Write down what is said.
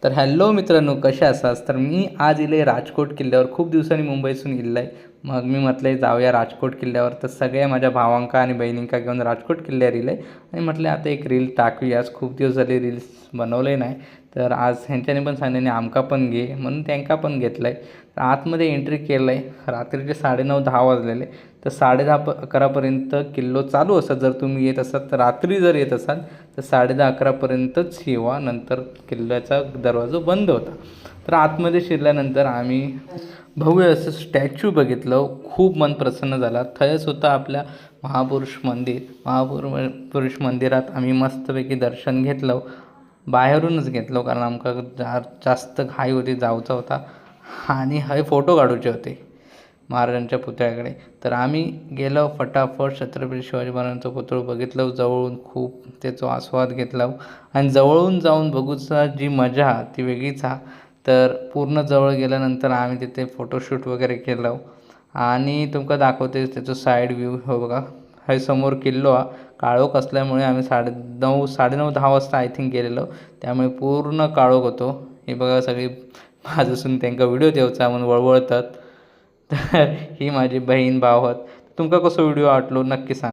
तर हॅलो मित्रांनो, कशा आसास? तर मी आज इले राजकोट किल्ल्यावर खूप दिवसांनी मुंबईसून इल्लाय. मग मी म्हटलंय जाऊया राजकोट किल्ल्यावर. तर सगळ्या माझ्या भावांका आणि बहिणींका घेऊन राजकोट किल्ल्यावर इले आणि म्हटलं आता एक रील टाकूया. आज खूप दिवस झाले रील्स बनवले नाही. तर आज ह्यांच्याने पण सांगितले आमका पण घे म्हणून त्यांका पण घेतलं आहे. तर आतमध्ये एंट्री केलं आहे. रात्रीचे 9:30-10 वाजलेले. तर 10:30-11पर्यंत किल्लो चालू असतात. जर तुम्ही येत असाल तर रात्री जर येत असाल तर 10:30-11पर्यंतच येवा. नंतर किल्ल्याचा दरवाजा बंद होता. तर आतमध्ये शिरल्यानंतर आम्ही भव्य असं स्टॅच्यू बघितलं. खूप मन प्रसन्न झाला. थंयच होतं आपल्या महापुरुष मंदिर. पुरुष मंदिरात आम्ही मस्तपैकी दर्शन घेतलं. बाहेरूनच घेतलं कारण आमका जास्त घाई होती, जाऊचा होता आणि हय फोटो काढूचे होते महाराजांच्या पुतळ्याकडे. तर आम्ही गेलो फटाफट. छत्रपती शिवाजी महाराजांचं पुतळं बघितलं जवळून. खूप त्याचा आस्वाद घेतला आणि जवळून जाऊन बघूचा जी मजा ती वेगळीच हा. तर पूर्ण जवळ गेल्यानंतर आम्ही तिथे फोटोशूट वगैरे केलं आणि तुमका दाखवते त्याचं साईड व्ह्यू. हो बघा, हे समोर किल्लो हा. काळोख असल्यामुळे आम्ही 9:30 10 वाजता आय थिंक गेलेलो, त्यामुळे पूर्ण काळोख होतो. हे बघा सगळी माझ्यासून त्यांना व्हिडिओ द्यायचा म्हणून वळवळतात. तर ही माझी बहीण भाव आहेत. तुमका कसं व्हिडिओ वाटलो नक्की सांग.